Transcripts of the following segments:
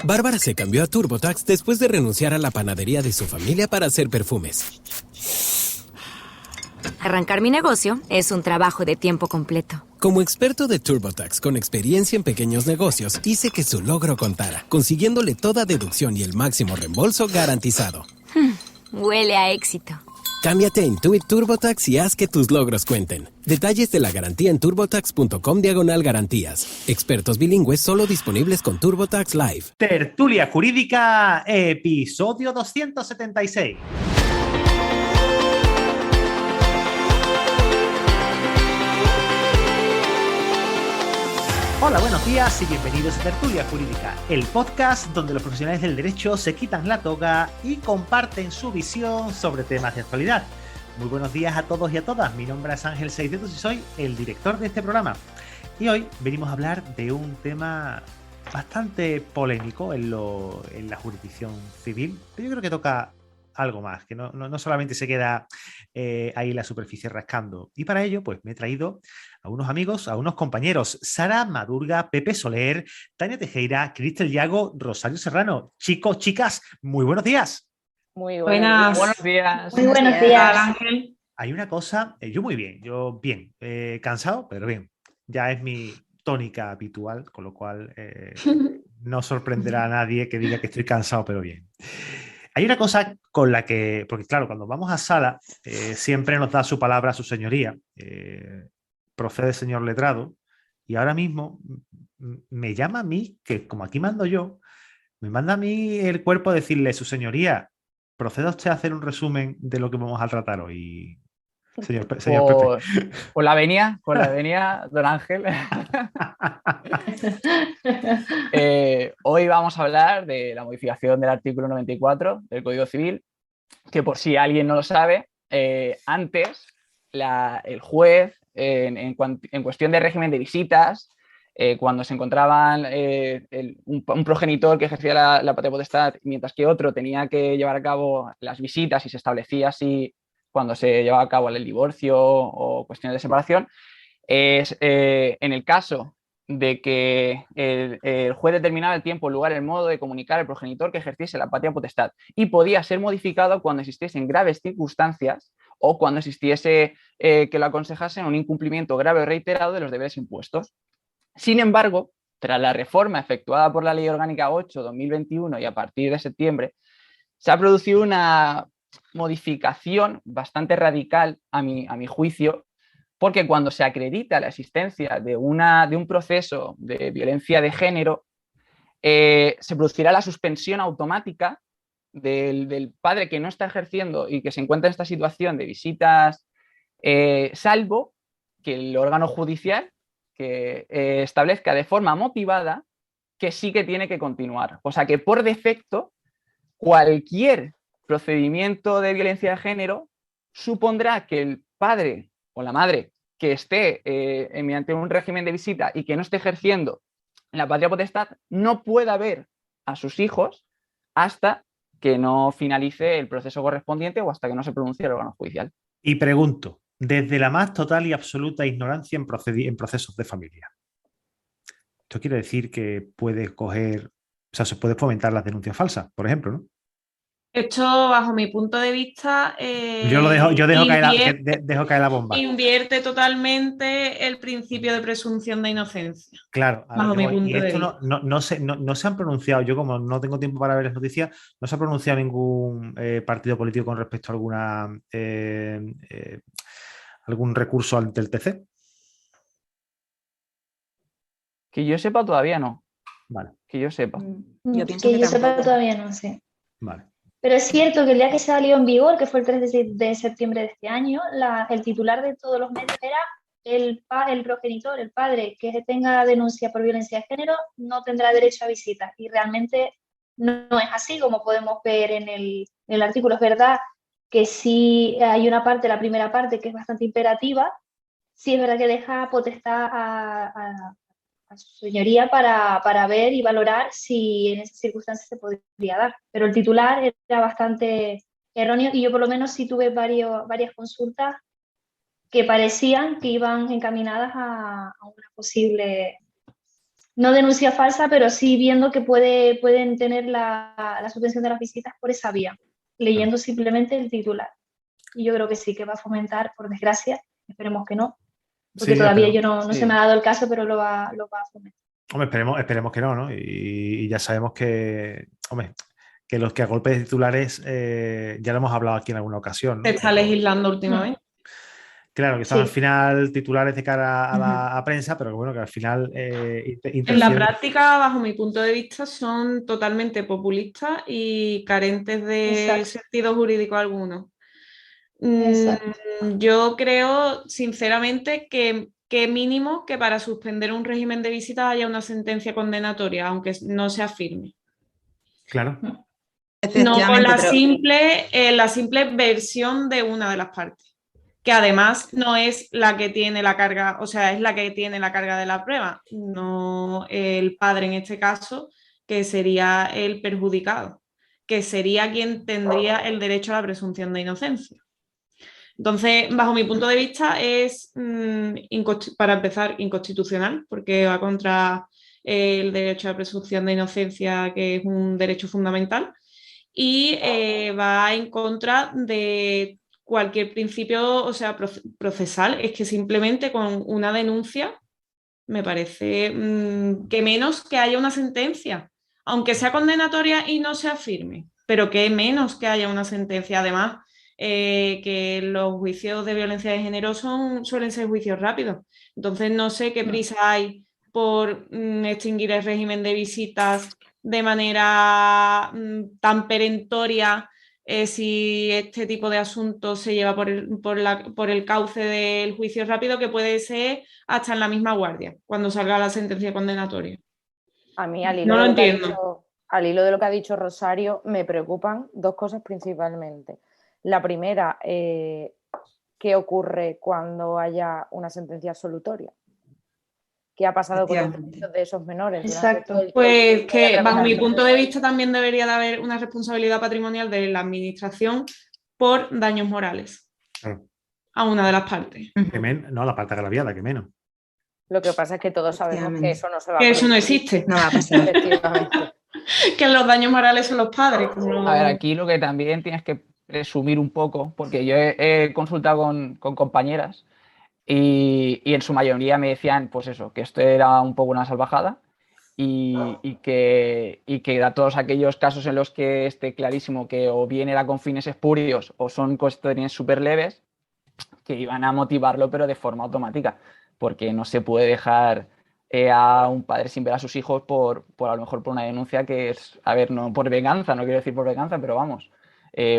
Bárbara se cambió a TurboTax después de renunciar a la panadería de su familia para hacer perfumes. Arrancar mi negocio es un trabajo de tiempo completo. Como experto de TurboTax con experiencia en pequeños negocios, hice que su logro contara, consiguiéndole toda deducción y el máximo reembolso garantizado. Huele a éxito. Cámbiate a Intuit TurboTax y haz que tus logros cuenten. Detalles de la garantía en turbotax.com/garantías. Expertos bilingües solo disponibles con TurboTax Live. Tertulia Jurídica, episodio 276. Hola, buenos días y bienvenidos a Tertulia Jurídica, el podcast donde los profesionales del derecho se quitan la toga y comparten su visión sobre temas de actualidad. Muy buenos días a todos y a todas. Mi nombre es Ángel Seidetos y soy el director de este programa. Y hoy venimos a hablar de un tema bastante polémico en la jurisdicción civil, pero yo creo que toca algo más, que no solamente se queda ahí la superficie rascando. Y para ello, pues me he traído a unos amigos, a unos compañeros, Sara Madurga, Pepe Soler, Tania Tejera, Cristel Yago, Rosario Serrano. Chicos, chicas, muy buenos días. Muy buenos días. Muy buenos días, Ángel. Hay una cosa, yo muy bien, cansado, pero bien. Ya es mi tónica habitual, con lo cual no sorprenderá a nadie que diga que estoy cansado, pero bien. Hay una cosa con la que, porque claro, cuando vamos a sala, siempre nos da su palabra a su señoría. Procede, señor letrado, y ahora mismo me llama a mí, que como aquí mando yo, me manda a mí el cuerpo a decirle, su señoría, proceda usted a hacer un resumen de lo que vamos a tratar hoy, señor Pepe. Con la venia, don Ángel. Hoy vamos a hablar de la modificación del artículo 94 del Código Civil, que por si alguien no lo sabe, antes el juez, en cuestión de régimen de visitas, cuando se encontraban un progenitor que ejercía la patria potestad, mientras que otro tenía que llevar a cabo las visitas y se establecía así cuando se llevaba a cabo el divorcio o cuestiones de separación, en el caso de que el juez determinaba el tiempo, el lugar, el modo de comunicar al progenitor que ejerciese la patria potestad y podía ser modificado cuando existiesen graves circunstancias o cuando existiese que lo aconsejasen un incumplimiento grave o reiterado de los deberes impuestos. Sin embargo, tras la reforma efectuada por la Ley Orgánica 8/2021 y a partir de septiembre, se ha producido una modificación bastante radical a mi juicio, porque cuando se acredita la existencia de un proceso de violencia de género, se producirá la suspensión automática del padre que no está ejerciendo y que se encuentra en esta situación de visitas, salvo que el órgano judicial que establezca de forma motivada que sí que tiene que continuar. O sea que por defecto cualquier procedimiento de violencia de género supondrá que el padre o la madre que esté mediante un régimen de visita y que no esté ejerciendo la patria potestad no pueda ver a sus hijos hasta que no finalice el proceso correspondiente o hasta que no se pronuncie el órgano judicial. Y pregunto, desde la más total y absoluta ignorancia en procesos de familia, esto quiere decir que puede coger, o sea, se puede fomentar las denuncias falsas, por ejemplo, ¿no? Esto, bajo mi punto de vista, Yo dejo caer la bomba. Invierte totalmente el principio de presunción de inocencia. Claro, bajo mi punto y de esto vista. no se han pronunciado, yo como no tengo tiempo para ver las noticias, no se ha pronunciado ningún partido político con respecto a algún recurso ante el TC. Que yo sepa todavía no. Vale. Que yo sepa. Que yo sepa todavía no sé. Vale. Pero es cierto que el día que salió en vigor, que fue el 3 de septiembre de este año, el titular de todos los medios era el progenitor, el padre que tenga denuncia por violencia de género no tendrá derecho a visita. Y realmente no es así, como podemos ver en el artículo. Es verdad que sí hay una parte, la primera parte, que es bastante imperativa. Sí es verdad que deja potestad a su señoría para ver y valorar si en esas circunstancias se podría dar. Pero el titular era bastante erróneo y yo por lo menos sí tuve varias consultas que parecían que iban encaminadas a una posible No denuncia falsa, pero sí viendo que pueden tener la suspensión de las visitas por esa vía, leyendo simplemente el titular. Y yo creo que sí, que va a fomentar, por desgracia, esperemos que no, porque Sí, todavía esperemos. yo no Sí. se me ha dado el caso, pero lo va a fomentar. Hombre, esperemos que no, ¿no? Y ya sabemos que, hombre, que los que a golpe de titulares, ya lo hemos hablado aquí en alguna ocasión, Se ¿no? está legislando últimamente. Claro, que son al Sí. final titulares de cara a la Ujú. a prensa, pero que bueno, que al final En la interfieren. práctica, bajo mi punto de vista, son totalmente populistas y carentes de Exacto, sentido jurídico alguno. exacto. Yo creo, sinceramente, que mínimo que para suspender un régimen de visitas haya una sentencia condenatoria, aunque no sea firme. Claro. No con Efectivamente, pero la simple versión de una de las partes, que además no es la que tiene la carga, o sea, es la que tiene la carga de la prueba, no el padre en este caso, que sería el perjudicado, que sería quien tendría el derecho a la presunción de inocencia. Entonces, bajo mi punto de vista, es, para empezar, inconstitucional, porque va contra el derecho a la presunción de inocencia, que es un derecho fundamental, y va en contra de cualquier principio, o sea, procesal. Es que simplemente con una denuncia me parece que menos que haya una sentencia, aunque sea condenatoria y no sea firme, pero que menos que haya una sentencia. Además, que los juicios de violencia de género suelen ser juicios rápidos. Entonces, no sé qué prisa hay por extinguir el régimen de visitas de manera tan perentoria, si este tipo de asuntos se lleva por el cauce del juicio rápido, que puede ser hasta en la misma guardia, cuando salga la sentencia condenatoria. A mí, al hilo No lo de lo que ha entiendo. dicho, al hilo de lo que ha dicho Rosario, me preocupan dos cosas principalmente. La primera, ¿qué ocurre cuando haya una sentencia absolutoria? ¿Qué ha pasado con los derechos de esos menores? Exacto. Pues que bajo mi punto de vista también debería de haber una responsabilidad patrimonial de la administración por daños morales Claro. a una de las partes. No, la parte agraviada, que menos. Lo que pasa es que todos sabemos que eso no se va a Que eso no producir. existe. no va a pasar. Efectivamente. Que los daños morales son los padres. A ver, aquí lo que también tienes que presumir un poco, porque yo he consultado con compañeras y en su mayoría me decían, pues eso, que esto era un poco una salvajada y que a todos aquellos casos en los que esté clarísimo que o bien era con fines espurios o son cuestiones súper leves, que iban a motivarlo, pero de forma automática, porque no se puede dejar a un padre sin ver a sus hijos por a lo mejor por una denuncia que es, a ver, no por venganza, no quiero decir por venganza, pero vamos,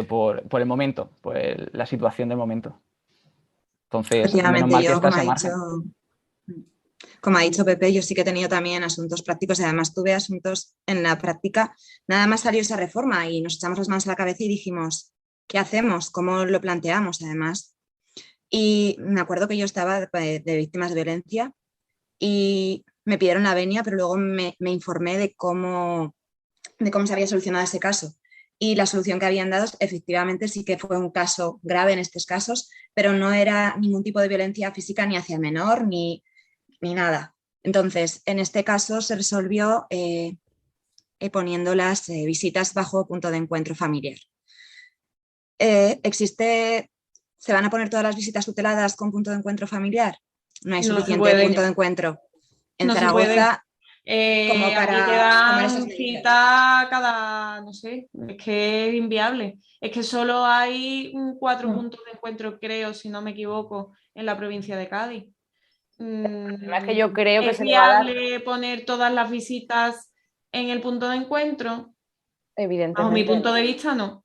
por el momento, por la situación del momento. Entonces, menos mal que está ese margen. Como ha dicho Pepe, yo sí que he tenido también asuntos prácticos y además tuve asuntos en la práctica. Nada más salió esa reforma y nos echamos las manos a la cabeza y dijimos, ¿qué hacemos? ¿Cómo lo planteamos además? Y me acuerdo que yo estaba de víctimas de violencia y me pidieron la venia, pero luego me informé de cómo se había solucionado ese caso. Y la solución que habían dado efectivamente sí que fue un caso grave en estos casos, pero no era ningún tipo de violencia física ni hacia el menor ni nada. Entonces, en este caso se resolvió poniendo las visitas bajo punto de encuentro familiar. ¿Se van a poner todas las visitas tuteladas con punto de encuentro familiar? No hay suficiente punto de encuentro. En Zaragoza, como para aquí te dan esas medidas. cita cada, no sé, es que es inviable. Es que solo hay 4 puntos de encuentro, creo, si no me equivoco, en la provincia de Cádiz. Es que yo creo que ¿Es se le va a dar, viable poner todas las visitas en el punto de encuentro? evidentemente. Bajo mi punto de vista, no.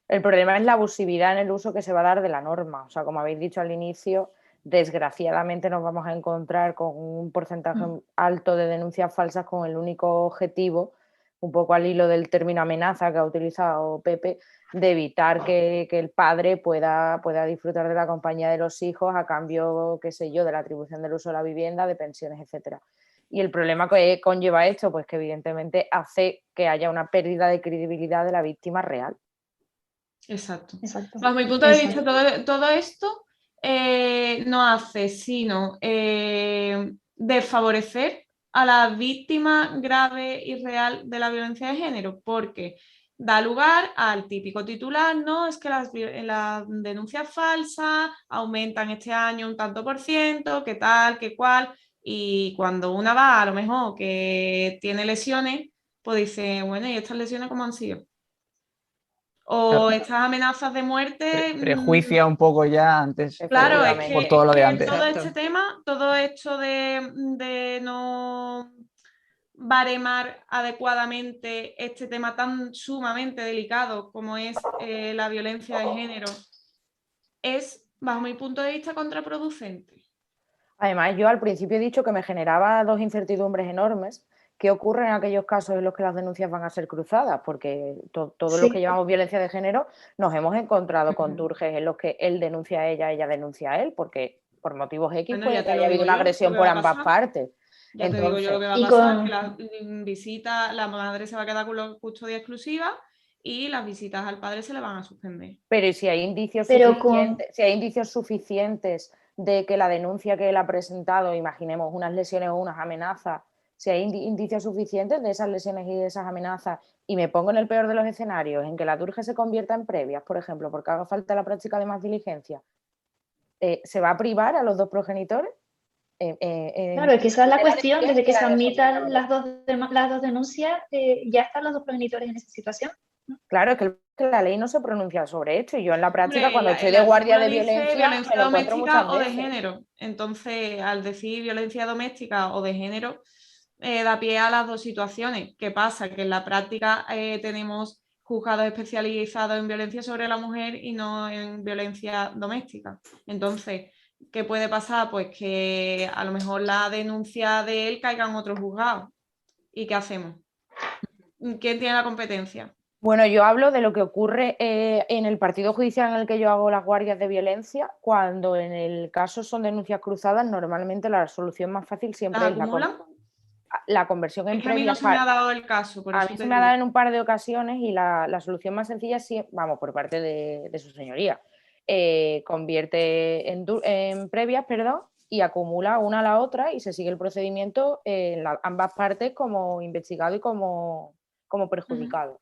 El problema es la abusividad en el uso que se va a dar de la norma. O sea, como habéis dicho al inicio, desgraciadamente nos vamos a encontrar con un porcentaje alto de denuncias falsas con el único objetivo, un poco al hilo del término amenaza que ha utilizado Pepe, de evitar que el padre pueda disfrutar de la compañía de los hijos a cambio, qué sé yo, de la atribución del uso de la vivienda, de pensiones, etcétera. Y el problema que conlleva esto, pues que evidentemente hace que haya una pérdida de credibilidad de la víctima real. Exacto. Exacto. Bajo mi punto de vista, todo esto no hace sino desfavorecer a la víctima grave y real de la violencia de género, porque da lugar al típico titular, ¿no? Es que las denuncias falsas aumentan este año un tanto por ciento, qué tal, qué cual, y cuando una va a lo mejor que tiene lesiones, pues dice, bueno, ¿y estas lesiones cómo han sido? O estas amenazas de muerte... Prejuicia un poco ya antes. Claro, es por que, todo lo de antes. todo Exacto. este tema, todo esto de no baremar adecuadamente este tema tan sumamente delicado como es la violencia de género, es, bajo mi punto de vista, contraproducente. Además, yo al principio he dicho que me generaba dos incertidumbres enormes. ¿Qué ocurre en aquellos casos en los que las denuncias van a ser cruzadas? Porque todos Sí. los que llevamos violencia de género nos hemos encontrado con turges en los que él denuncia a ella denuncia a él, porque por motivos X Bueno, puede ya que te lo haya habido digo una yo, agresión lo que por va a ambas pasar. partes. Ya te digo yo lo que va a Y pasar, con- que la visita, la madre se va a quedar con la custodia exclusiva y las visitas al padre se le van a suspender. Pero ¿y si hay indicios Pero suficientes, si hay indicios suficientes de que la denuncia que él ha presentado, imaginemos unas lesiones o unas amenazas, si hay indicios suficientes de esas lesiones y de esas amenazas, y me pongo en el peor de los escenarios, en que la DURGE se convierta en previas, por ejemplo, porque haga falta la práctica de más diligencia, ¿se va a privar a los dos progenitores? Claro, es que esa es la cuestión, desde que se Era eso. admitan las dos denuncias, ya están los dos progenitores en esa situación. Claro, es que la ley no se pronuncia sobre esto y yo en la práctica Hombre, cuando estoy el de guardia artículo de dice violencia me lo encuentro muchas doméstica o de veces. género. Entonces, al decir violencia doméstica o de género, da pie a las dos situaciones. ¿Qué pasa? Que en la práctica tenemos juzgados especializados en violencia sobre la mujer y no en violencia doméstica. Entonces, ¿qué puede pasar? Pues que a lo mejor la denuncia de él caiga en otro juzgado. ¿Y qué hacemos? ¿Quién tiene la competencia? Bueno, yo hablo de lo que ocurre en el partido judicial en el que yo hago las guardias de violencia, cuando en el caso son denuncias cruzadas, normalmente la solución más fácil siempre ¿Las es acumulan? la conversión en Es que a mí no previas. se me ha dado el caso, por A eso mí te se me ha digo. dado en un par de ocasiones y la solución más sencilla es, vamos, por parte de su señoría, convierte en previas, perdón, y acumula una a la otra y se sigue el procedimiento en ambas partes como investigado y como perjudicado.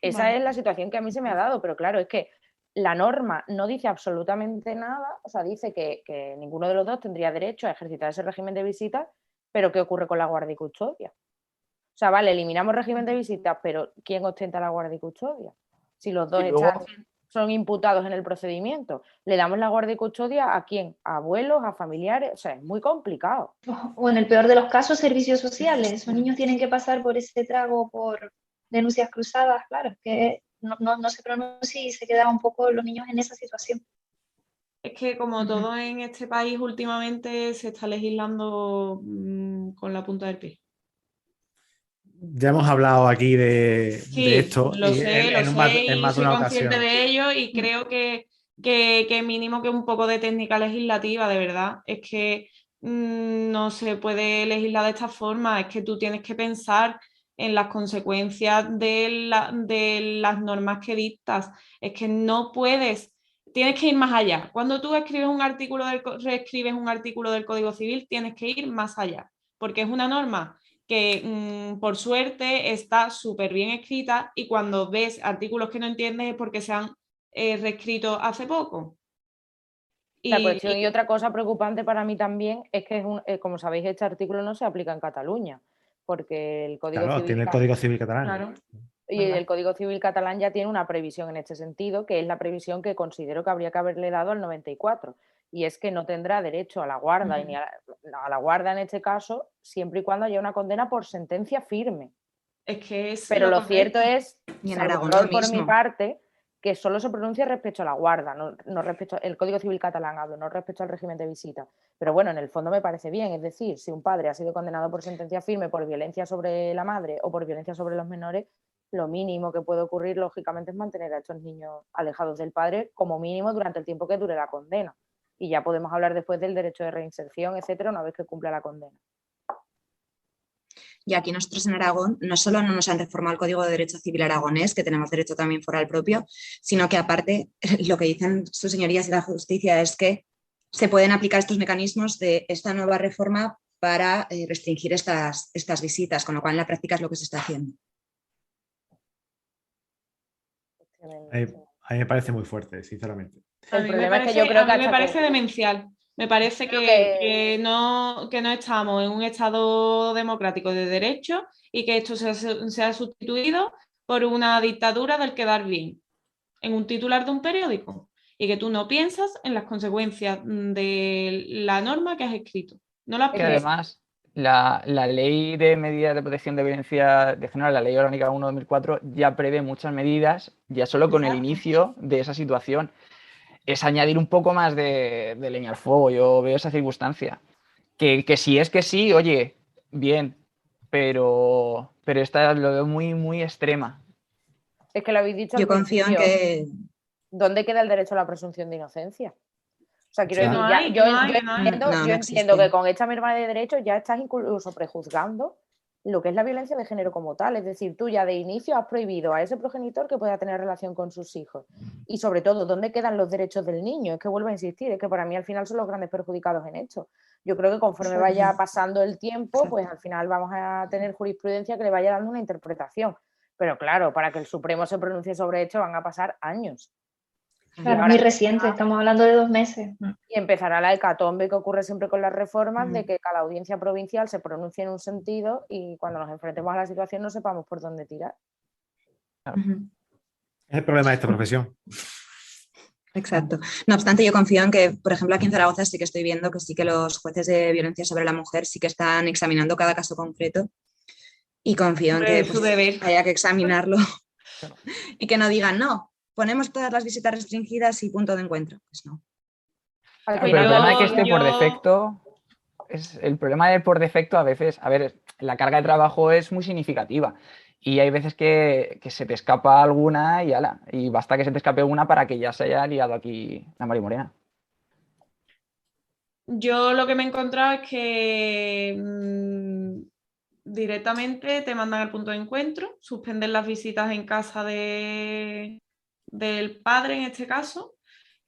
Esa Vale. es la situación que a mí se me ha dado, pero claro, es que la norma no dice absolutamente nada, o sea, dice que ninguno de los dos tendría derecho a ejercitar ese régimen de visitas, pero ¿qué ocurre con la guardia y custodia? O sea, vale, eliminamos régimen de visitas, pero ¿quién ostenta la guardia y custodia? Si los dos Y luego- son imputados en el procedimiento, ¿le damos la guardia y custodia a quién? ¿A abuelos, a familiares? O sea, es muy complicado. O en el peor de los casos, servicios sociales. Esos niños tienen que pasar por ese trago, por denuncias cruzadas, claro, es que no se pronuncia y se quedan un poco los niños en esa situación. Es que como todo en este país últimamente se está legislando con la punta del pie. Ya hemos hablado aquí de Sí, esto lo y sé, en más de soy una consciente ocasión. de ello y creo que mínimo que un poco de técnica legislativa, de verdad. Es que no se puede legislar de esta forma, es que tú tienes que pensar en las consecuencias de las normas que dictas. Es que no puedes, tienes que ir más allá. Cuando tú reescribes un artículo del Código Civil, tienes que ir más allá, porque es una norma que por suerte está súper bien escrita y cuando ves artículos que no entiendes es porque se han reescrito hace poco. La cuestión y otra cosa preocupante para mí también es que, como sabéis, este artículo no se aplica en Cataluña, porque el Código Claro, Civil tiene el Código Civil catalán. Claro. Y el Código Civil catalán ya tiene una previsión en este sentido, que es la previsión que considero que habría que haberle dado al 94, y es que no tendrá derecho a la guarda, y ni a la guarda en este caso, siempre y cuando haya una condena por sentencia firme. Es que es Pero lo correcto. cierto es, Y en salvo Aragón error lo por mi mismo. parte, que solo se pronuncia respecto a la guarda, no respecto el Código Civil catalán hablo, no respecto al régimen de visita. Pero bueno, en el fondo me parece bien, es decir, si un padre ha sido condenado por sentencia firme por violencia sobre la madre o por violencia sobre los menores, lo mínimo que puede ocurrir, lógicamente, es mantener a estos niños alejados del padre, como mínimo durante el tiempo que dure la condena. Y ya podemos hablar después del derecho de reinserción, etcétera, una vez que cumpla la condena. Y aquí nosotros en Aragón no solo no nos han reformado el Código de Derecho Civil aragonés, que tenemos derecho también foral propio, sino que aparte lo que dicen sus señorías y la justicia es que se pueden aplicar estos mecanismos de esta nueva reforma para restringir estas visitas, con lo cual en la práctica es lo que se está haciendo. A mí me parece muy fuerte, sinceramente. El problema es que yo creo que me parece demencial. Me parece que no estamos en un Estado democrático de derecho y que esto se ha sustituido por una dictadura del quedar bien en un titular de un periódico y que tú no piensas en las consecuencias de la norma que has escrito. No las Que piensas. además la ley de medidas de protección de violencia de género, la ley orgánica 1/2004, ya prevé muchas medidas, ya solo con el inicio de esa situación. Es añadir un poco más de leña al fuego. Yo veo esa circunstancia. Que si es que sí, oye, bien, pero esta lo veo muy, muy extrema. Es que lo habéis dicho al Yo confío en principio. que... ¿Dónde queda el derecho a la presunción de inocencia? O sea, quiero Sí. decir, No ya- hay, yo, no hay, yo no hay. entiendo, No, yo no entiendo existe. que con esta merma de derechos ya estás incluso prejuzgando lo que es la violencia de género como tal. Es decir, tú ya de inicio has prohibido a ese progenitor que pueda tener relación con sus hijos. Y sobre todo, ¿dónde quedan los derechos del niño? Es que vuelvo a insistir, es que para mí al final son los grandes perjudicados en esto. Yo creo que conforme vaya pasando el tiempo, pues al final vamos a tener jurisprudencia que le vaya dando una interpretación. Pero claro, para que el Supremo se pronuncie sobre esto van a pasar años. Claro, ahora muy mismo reciente, estamos hablando de 2 meses. Y empezará la hecatombe que ocurre siempre con las reformas, de Ujú. que cada audiencia provincial se pronuncie en un sentido y cuando nos enfrentemos a la situación no sepamos por dónde tirar. Ujú. Es el problema de esta profesión. Exacto. No obstante, yo confío en que, por ejemplo, aquí en Zaragoza sí que estoy viendo que sí que los jueces de violencia sobre la mujer sí que están examinando cada caso concreto y confío en que Es su deber. haya que examinarlo y que no digan, no, ponemos todas las visitas restringidas y punto de encuentro. Pues no. Al Pero el final, problema es que yo- por defecto, el problema de por defecto a veces, a ver, la carga de trabajo es muy significativa y hay veces que se te escapa alguna y ala, y basta que se te escape una para que ya se haya liado aquí la Mari Morena. Yo lo que me he encontrado es que directamente te mandan al punto de encuentro, suspenden las visitas en casa del padre en este caso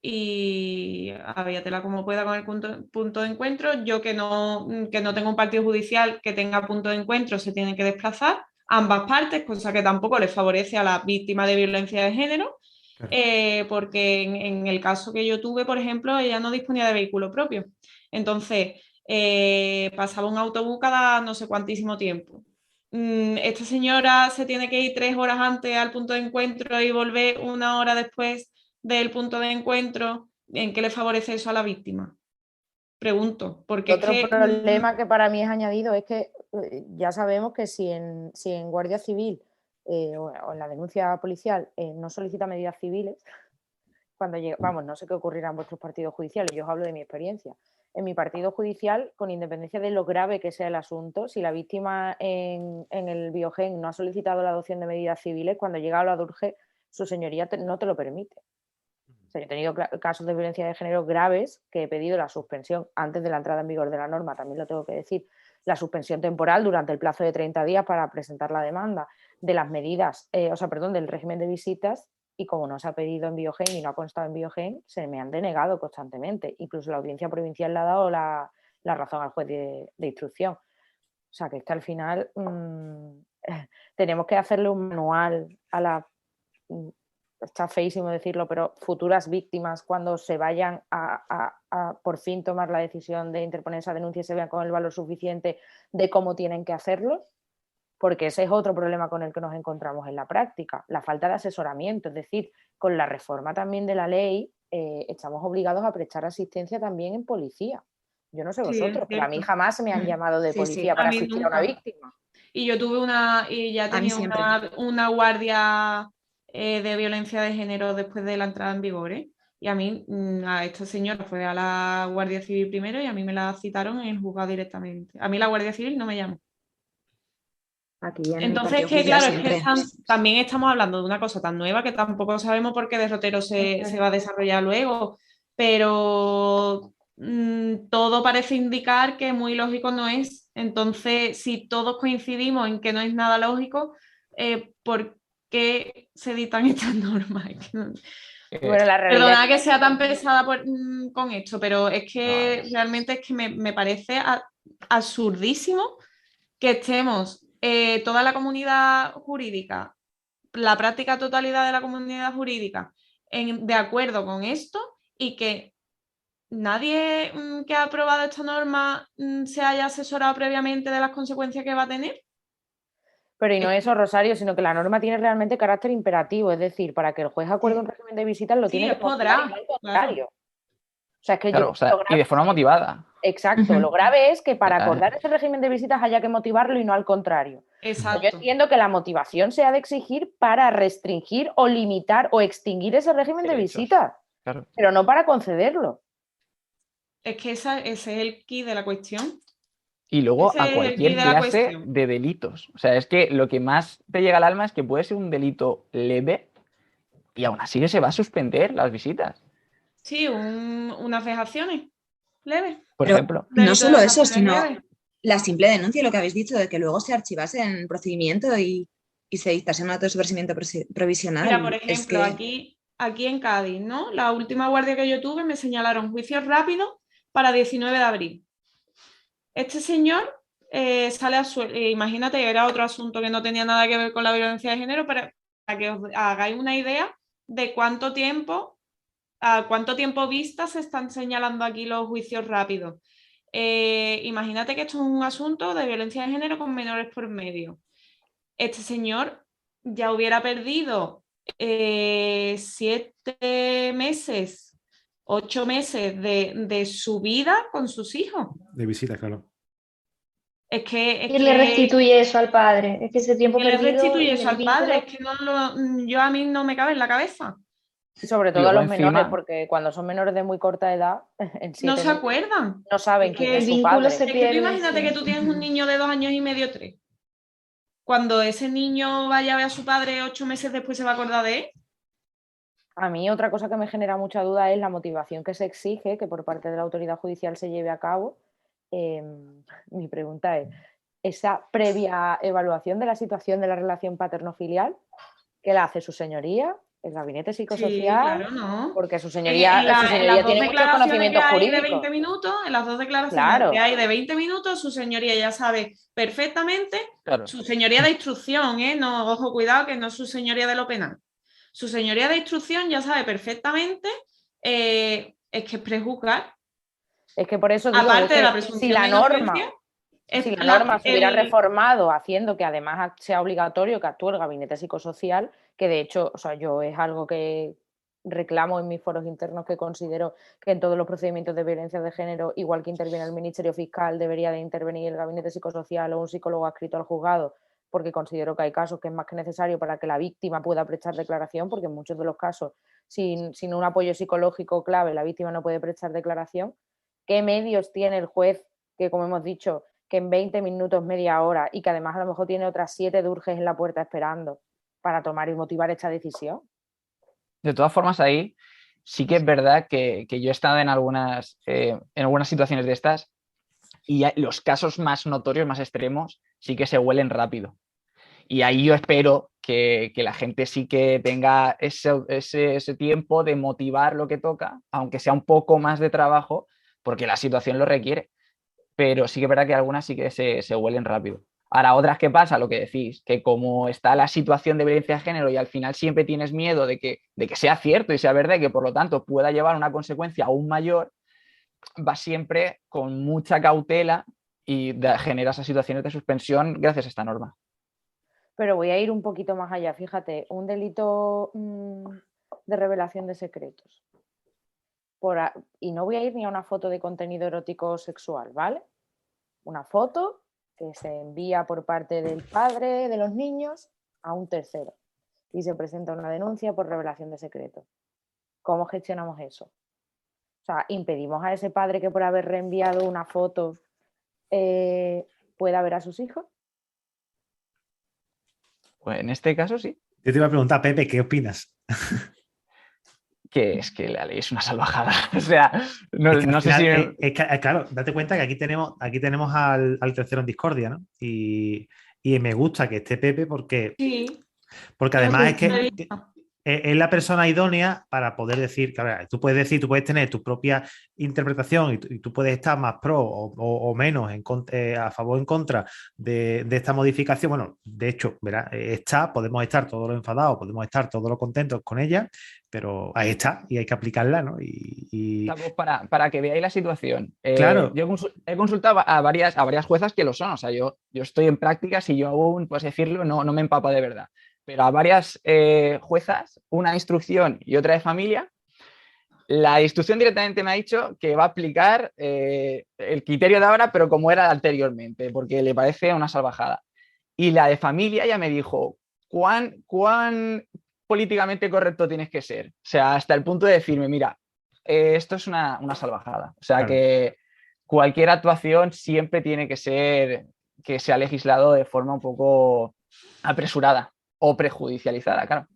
y avíatela como pueda con el punto de encuentro. Yo que no tengo un partido judicial que tenga punto de encuentro, se tienen que desplazar ambas partes, cosa que tampoco les favorece a la víctima de violencia de género. Claro. Porque en el caso que yo tuve, por ejemplo, ella no disponía de vehículo propio. Entonces, pasaba un autobús cada no sé cuantísimo tiempo. Esta señora se tiene que ir 3 horas antes al punto de encuentro y volver 1 hora después del punto de encuentro. ¿En qué le favorece eso a la víctima? Pregunto, porque otro problema que para mí es añadido es que ya sabemos que si en Guardia Civil o en la denuncia policial no solicita medidas civiles, cuando llega, vamos, no sé qué ocurrirá en vuestros partidos judiciales, yo os hablo de mi experiencia. En mi partido judicial, con independencia de lo grave que sea el asunto, si la víctima en el Biogen no ha solicitado la adopción de medidas civiles, cuando llega a la DURGE, su señoría no te lo permite. O sea, yo he tenido casos de violencia de género graves que he pedido la suspensión antes de la entrada en vigor de la norma, también lo tengo que decir, la suspensión temporal durante el plazo de 30 días para presentar la demanda de las medidas, del régimen de visitas, y como no se ha pedido en Biogen y no ha constado en Biogen, se me han denegado constantemente. Incluso la audiencia provincial le ha dado la razón al juez de instrucción. O sea, que es que al final tenemos que hacerle un manual a la... Está feísimo decirlo, pero futuras víctimas, cuando se vayan a por fin tomar la decisión de interponer esa denuncia y se vean con el valor suficiente de cómo tienen que hacerlo, porque ese es otro problema con el que nos encontramos en la práctica, la falta de asesoramiento. Es decir, con la reforma también de la ley estamos obligados a prestar asistencia también en policía. Yo no sé vosotros, pero a mí jamás me han llamado de policía para asistir a una víctima. Y yo tuve ya tenía una guardia de violencia de género después de la entrada en vigor, ¿eh? Y a mí, a esta señora fue a la Guardia Civil primero y a mí me la citaron en el juzgado directamente. A mí la Guardia Civil no me llamó. Entonces, claro, es que también estamos hablando de una cosa tan nueva que tampoco sabemos por qué derrotero se va a desarrollar luego, pero todo parece indicar que muy lógico no es. Entonces, si todos coincidimos en que no es nada lógico, ¿por qué se dictan estas normas? Bueno, la realidad Perdona que sea tan pesada con esto, pero es que realmente es que me parece absurdísimo que estemos toda la comunidad jurídica, la práctica totalidad de la comunidad jurídica de acuerdo con esto y que nadie que ha aprobado esta norma se haya asesorado previamente de las consecuencias que va a tener. Pero y no eso, Rosario, sino que la norma tiene realmente carácter imperativo, es decir, para que el juez acuerde un régimen de visitas lo tiene que podrá, motivar y no al contrario. claro. O sea, es que Claro, o sea, y de forma motivada. Exacto, lo grave es que para acordar ese régimen de visitas haya que motivarlo y no al contrario. Exacto. Yo entiendo que la motivación se ha de exigir para restringir o limitar o extinguir ese régimen de visitas, claro, pero no para concederlo. Es que ese es el quid de la cuestión. Y luego Ese a es el cualquier quid de la clase cuestión. de delitos. O sea, es que lo que más te llega al alma es que puede ser un delito leve y aún así se va a suspender las visitas. Sí, unas vejaciones leves. Por Pero ejemplo. no solo eso, vejaciones sino leves. la simple denuncia, lo que habéis dicho, de que luego se archivase en el procedimiento y se dictase un acto de sobreseimiento provisional. Mira, por ejemplo, Es que... aquí en Cádiz, ¿no? La última guardia que yo tuve me señalaron juicios rápidos para 19 de abril. Este señor sale a sueldo. Imagínate, era otro asunto que no tenía nada que ver con la violencia de género, para que os hagáis una idea de a cuánto tiempo vista se están señalando aquí los juicios rápidos. Imagínate que esto es un asunto de violencia de género con menores por medio. Este señor ya hubiera perdido 7 meses, 8 meses de su vida con sus hijos. De visita, claro. Y le restituye eso al padre. Es que ese tiempo ¿Quién le perdido restituye y eso el al vínculo... padre? Es que yo a mí no me cabe en la cabeza. Y sobre todo Y a luego los menores, encima- porque cuando son menores de muy corta edad, en 7 No se meses, acuerdan. no saben Es quién que es el su vínculo padre. se Es que tú pierde. imagínate Sí. que tú tienes un niño de 2 años y medio, 3. Cuando ese niño vaya a ver a su padre 8 meses después, ¿se va a acordar de él? A mí otra cosa que me genera mucha duda es la motivación que se exige que por parte de la autoridad judicial se lleve a cabo. Mi pregunta es, esa previa evaluación de la situación de la relación paterno-filial, ¿qué la hace su señoría? ¿El gabinete psicosocial? Sí, claro, no. Porque su señoría, En las dos tiene muchos declaraciones conocimientos que hay de jurídicos. 20 minutos, en las dos declaraciones Claro. que hay de 20 minutos, su señoría ya sabe perfectamente, Claro. su señoría de instrucción, no, ojo, cuidado, que no es su señoría de lo penal. Su señoría de instrucción ya sabe perfectamente, es que es prejuzgar. Es que por eso digo, Aparte de la si presunción la de norma, inocencia, si la norma se hubiera reformado haciendo que además sea obligatorio que actúe el gabinete psicosocial, que de hecho, o sea, yo es algo que reclamo en mis foros internos, que considero que en todos los procedimientos de violencia de género, igual que interviene el Ministerio Fiscal, debería de intervenir el gabinete psicosocial o un psicólogo adscrito al juzgado, porque considero que hay casos que es más que necesario para que la víctima pueda prestar declaración, porque en muchos de los casos, sin un apoyo psicológico clave, la víctima no puede prestar declaración. ¿Qué medios tiene el juez, que como hemos dicho, que en 20 minutos, media hora, y que además a lo mejor tiene otras 7 durges en la puerta esperando para tomar y motivar esta decisión? De todas formas, ahí sí que es verdad que yo he estado en algunas situaciones de estas y los casos más notorios, más extremos, sí que se huelen rápido. Y ahí yo espero que la gente sí que tenga ese tiempo de motivar lo que toca, aunque sea un poco más de trabajo, porque la situación lo requiere. Pero sí que es verdad que algunas sí que se huelen rápido. Ahora, otras, ¿qué pasa? Lo que decís, que como está la situación de violencia de género y al final siempre tienes miedo de que sea cierto y sea verdad y que por lo tanto pueda llevar una consecuencia aún mayor, va siempre con mucha cautela y genera esas situaciones de suspensión gracias a esta norma. Pero voy a ir un poquito más allá. Fíjate, un delito de revelación de secretos. Y no voy a ir ni a una foto de contenido erótico sexual, ¿vale? Una foto que se envía por parte del padre de los niños a un tercero y se presenta una denuncia por revelación de secretos. ¿Cómo gestionamos eso? O sea, ¿impedimos a ese padre que por haber reenviado una foto pueda ver a sus hijos? Pues en este caso sí. Yo te iba a preguntar, Pepe, ¿qué opinas? Que es que la ley es una salvajada. O sea, no sé si... claro, date cuenta que aquí tenemos al tercero en discordia, ¿no? Y me gusta que esté Pepe porque Sí. además es es la persona idónea para poder decir, que, a ver, tú puedes tener tu propia interpretación y tú puedes estar más pro o menos a favor o en contra de esta modificación. Bueno, de hecho, ¿verdad? Podemos estar todos los enfadados, podemos estar todos los contentos con ella, pero ahí está y hay que aplicarla, ¿no? Pues para que veáis la situación. Claro. Yo he consultado a varias juezas que lo son, o sea, yo estoy en prácticas y yo aún, pues decirlo, no me empapa de verdad. Pero a varias juezas, una de instrucción y otra de familia, la de instrucción directamente me ha dicho que va a aplicar el criterio de ahora, pero como era anteriormente, porque le parece una salvajada. Y la de familia ya me dijo, ¿cuán políticamente correcto tienes que ser? O sea, hasta el punto de decirme, mira, esto es una salvajada. O sea, Claro. que cualquier actuación siempre tiene que ser que sea legislado de forma un poco apresurada o prejudicializada, claro.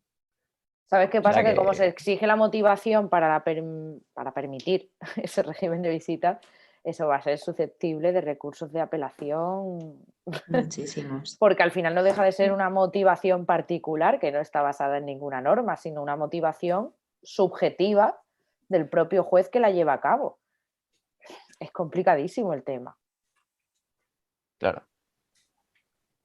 ¿Sabes qué pasa? O sea que como se exige la motivación para permitir ese régimen de visitas, eso va a ser susceptible de recursos de apelación. Muchísimos. Porque al final no deja de ser una motivación particular que no está basada en ninguna norma, sino una motivación subjetiva del propio juez que la lleva a cabo. Es complicadísimo el tema. Claro.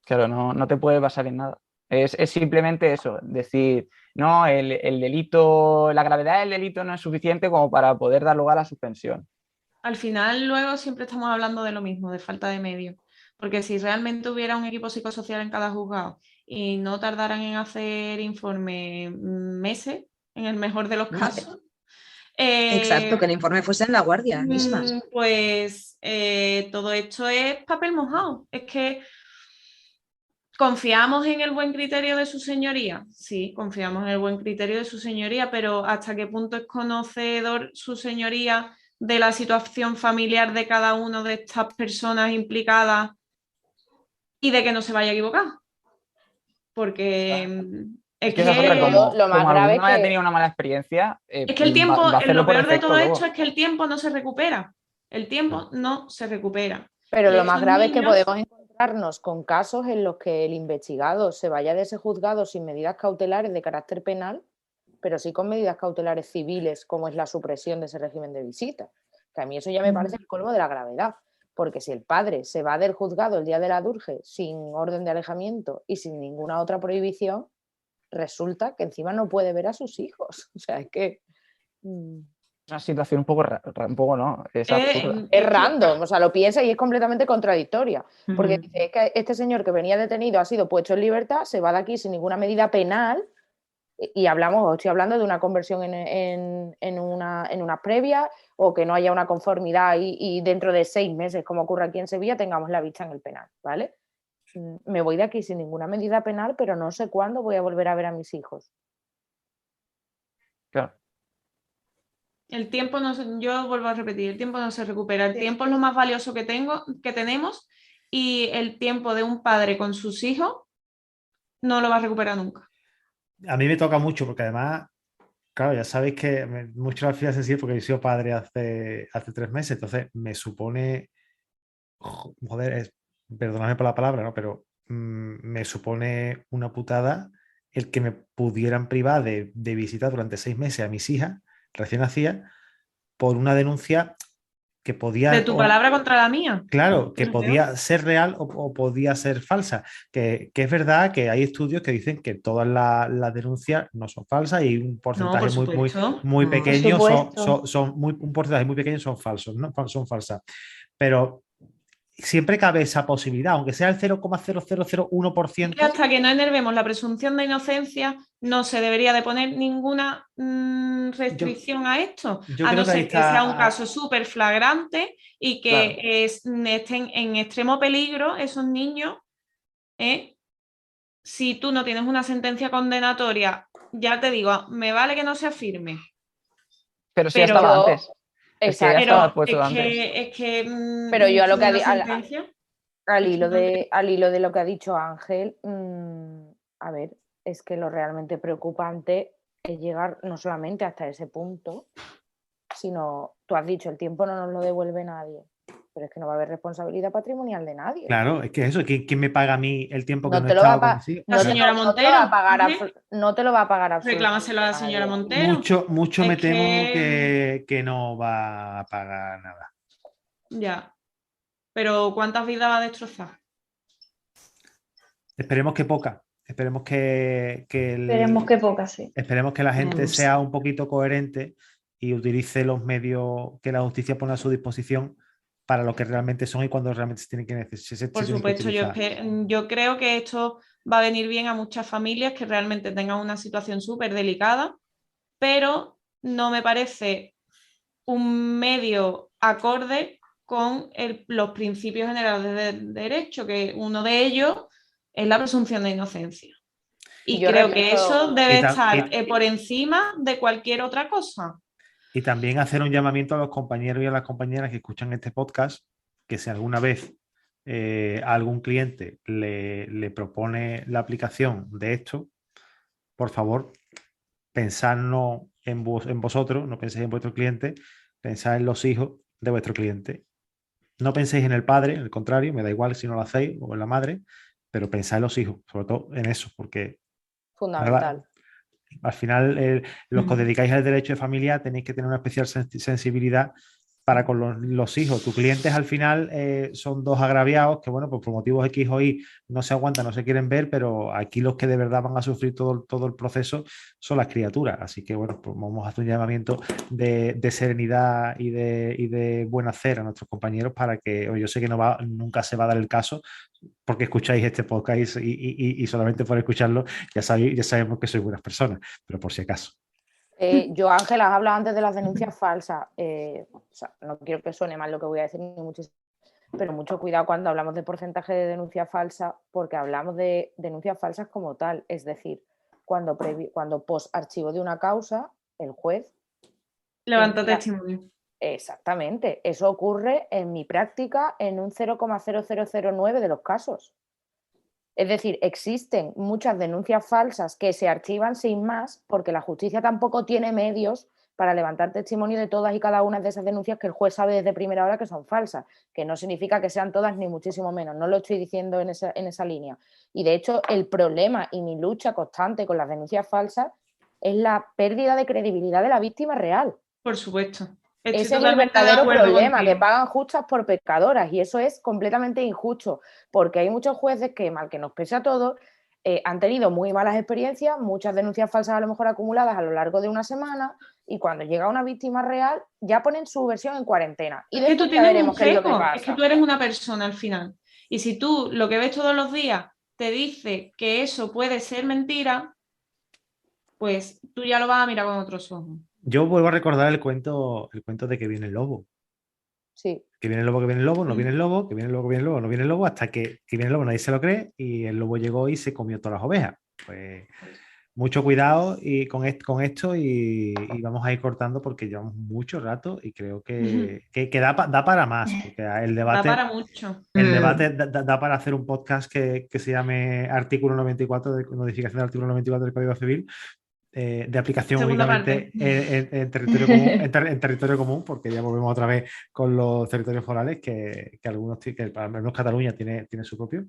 Claro, no te puedes basar en nada. Es simplemente eso, decir, no, el delito, la gravedad del delito no es suficiente como para poder dar lugar a la suspensión. Al final, luego siempre estamos hablando de lo mismo, de falta de medios. Porque si realmente hubiera un equipo psicosocial en cada juzgado y no tardaran en hacer informe meses, en el mejor de los casos. Exacto, que el informe fuese en la guardia misma. Pues todo esto es papel mojado. Es que ¿confiamos en el buen criterio de su señoría? Sí, confiamos en el buen criterio de su señoría, pero ¿hasta qué punto es conocedor su señoría de la situación familiar de cada una de estas personas implicadas y de que no se vaya a equivocar? Porque es esa es otra, como, lo más como grave alguno que... haya tenido una mala experiencia, es que el tiempo, va a hacerlo lo por peor de defecto todo luego. esto es que el tiempo no se recupera. El tiempo no se recupera. Pero Y lo más esos grave es que niños- podemos encontrarnos con casos en los que el investigado se vaya de ese juzgado sin medidas cautelares de carácter penal, pero sí con medidas cautelares civiles, como es la supresión de ese régimen de visita. Que a mí eso ya me parece el colmo de la gravedad, porque si el padre se va del juzgado el día de la DURGE sin orden de alejamiento y sin ninguna otra prohibición, resulta que encima no puede ver a sus hijos. O sea, es que... Es una situación un poco no, es absurda. Es random, o sea, lo piensa y es completamente contradictoria. Porque Ujú. dice, es que este señor que venía detenido ha sido puesto en libertad, se va de aquí sin ninguna medida penal y estoy hablando de una conversión en una previa o que no haya una conformidad y dentro de 6 meses, como ocurre aquí en Sevilla, tengamos la vista en el penal, ¿vale? Me voy de aquí sin ninguna medida penal, pero no sé cuándo voy a volver a ver a mis hijos. Claro. El tiempo yo vuelvo a repetir, el tiempo no se recupera. El tiempo es lo más valioso que tenemos, y el tiempo de un padre con sus hijos no lo va a recuperar nunca. A mí me toca mucho porque además, claro, ya sabéis que mucho la fila sensible porque he sido padre hace 3 meses, entonces me supone, joder, perdonadme por la palabra, ¿no? Pero me supone una putada el que me pudieran privar de visitar durante 6 meses a mis hijas recién nacidas por una denuncia que podía... De tu palabra contra la mía. Claro, que Es lo podía ser real o podía ser falsa. Que es verdad que hay estudios que dicen que todas las denuncias no son falsas y un porcentaje por supuesto. muy No, por pequeño supuesto. un porcentaje muy pequeño son falsos, ¿no? Son falsas. Pero siempre cabe esa posibilidad, aunque sea el Y que 0,0001%. hasta que no enervemos la presunción de inocencia, no se debería de poner ninguna restricción a esto, Yo a creo no que ahí ser que sea un está. caso súper flagrante y Claro. que estén en extremo peligro esos niños. Si tú no tienes una sentencia condenatoria, ya te digo, me vale que no sea firme. Pero sí ya Pero estaba antes. Es que ya Exacto. estaba Pero puesto es antes. que Pero yo a lo que una sentencia. al hilo de lo que ha dicho Ángel, a ver, es que lo realmente preocupante es llegar no solamente hasta ese punto, sino, tú has dicho, el tiempo no nos lo devuelve nadie. pero es que no va a haber responsabilidad patrimonial de nadie. Claro, es que eso, ¿quién me paga a mí el tiempo que No no te he lo va estado a con mis hijos? La señora No te Montero. lo va a pagar, ¿eh? no te lo va a pagar absolutamente Reclámaselo a la nadie. señora Montero. Mucho Es me temo que no va a pagar nada. Ya. Pero ¿cuántas vidas va a destrozar? Esperemos que poca. Esperemos que Esperemos que pocas, sí. Esperemos que la gente Esperemos. sea un poquito coherente y utilice los medios que la justicia pone a su disposición para lo que realmente son y cuando realmente se tienen que necesitar. Por supuesto, yo creo que esto va a venir bien a muchas familias que realmente tengan una situación súper delicada, pero no me parece un medio acorde con los principios generales de derecho, que uno de ellos es la presunción de inocencia. Y Yo creo que respeto- eso debe Y ta- estar y- por encima de cualquier otra cosa. Y también hacer un llamamiento a los compañeros y a las compañeras que escuchan este podcast, que si alguna vez a algún cliente le propone la aplicación de esto, por favor, pensad no en vosotros, no penséis en vuestro cliente, pensad en los hijos de vuestro cliente. No penséis en el padre, al contrario, me da igual si no lo hacéis, o en la madre, pero pensad en los hijos, sobre todo en eso, porque Fundamental. al final los que os dedicáis al derecho de familia tenéis que tener una especial sensibilidad para con los hijos. Tus clientes al final son dos agraviados que, bueno, pues por motivos X o Y no se aguantan, no se quieren ver, pero aquí los que de verdad van a sufrir todo el proceso son las criaturas. Así que, bueno, pues vamos a hacer un llamamiento de serenidad y de buen hacer a nuestros compañeros para que, yo sé que nunca se va a dar el caso porque escucháis este podcast y solamente por escucharlo ya sabemos que sois buenas personas, pero por si acaso. Yo, Ángela, has hablado antes de las denuncias falsas. O sea, no quiero que suene mal lo que voy a decir, ni muchísimo, pero mucho cuidado cuando hablamos de porcentaje de denuncia falsa, porque hablamos de denuncias falsas como tal. Es decir, cuando post archivo de una causa, el juez Levanta testimonio. Exactamente. Eso ocurre en mi práctica en un 0,0009 de los casos. Es decir, existen muchas denuncias falsas que se archivan sin más porque la justicia tampoco tiene medios para levantar testimonio de todas y cada una de esas denuncias que el juez sabe desde primera hora que son falsas, que no significa que sean todas ni muchísimo menos, no lo estoy diciendo en esa línea. Y de hecho el problema y mi lucha constante con las denuncias falsas es la pérdida de credibilidad de la víctima real. Por supuesto. Ese es el verdadero problema, que pagan justas por pecadoras, y eso es completamente injusto, porque hay muchos jueces que, mal que nos pese a todos, han tenido muy malas experiencias, muchas denuncias falsas a lo mejor acumuladas a lo largo de una semana, y cuando llega una víctima real ya ponen su versión en cuarentena. Y es que tú ya veremos qué es lo que consejo, pasa. es que tú eres una persona al final. Y si tú lo que ves todos los días te dice que eso puede ser mentira, pues tú ya lo vas a mirar con otros ojos. Yo vuelvo a recordar el cuento de que viene el lobo. Sí. Que viene el lobo, que viene el lobo, no viene el lobo, que viene el lobo, que viene el lobo, no viene el lobo, hasta que viene el lobo, nadie se lo cree, y el lobo llegó y se comió todas las ovejas. Pues mucho cuidado con esto y vamos a ir cortando porque llevamos mucho rato y creo que da para más. Porque el debate, da para mucho. El debate da para hacer un podcast que se llame Artículo 94, de modificación del Artículo 94 del Código Civil, de aplicación Segunda únicamente en territorio común, porque ya volvemos otra vez con los territorios forales, que algunos, que al menos Cataluña tiene su propio.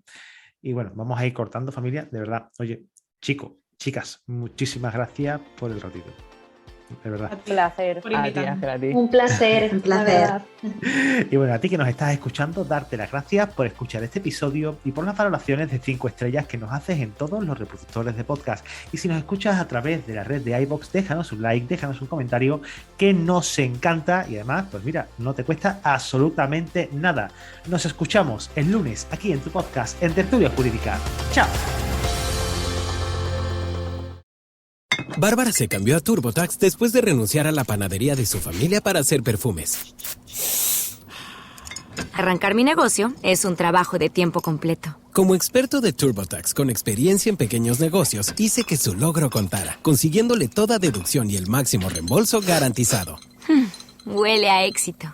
Y bueno, vamos a ir cortando, familia, de verdad. Oye, chicas, muchísimas gracias por el ratito. De verdad. Un placer. Por invitarme. Un placer. Un placer. Y bueno, a ti que nos estás escuchando, darte las gracias por escuchar este episodio y por las valoraciones de 5 estrellas que nos haces en todos los reproductores de podcast. Y si nos escuchas a través de la red de iVoox, déjanos un like, déjanos un comentario, que nos encanta y además, pues mira, no te cuesta absolutamente nada. Nos escuchamos el lunes aquí en tu podcast, en Tertulia Jurídica. ¡Chao! Bárbara se cambió a TurboTax después de renunciar a la panadería de su familia para hacer perfumes. Arrancar mi negocio es un trabajo de tiempo completo. Como experto de TurboTax con experiencia en pequeños negocios, hice que su logro contara, consiguiéndole toda deducción y el máximo reembolso garantizado. Huele a éxito.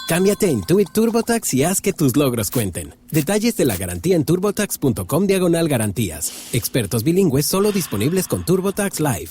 Cámbiate a Intuit TurboTax y haz que tus logros cuenten. Detalles de la garantía en turbotax.com/garantías. Expertos bilingües solo disponibles con TurboTax Live.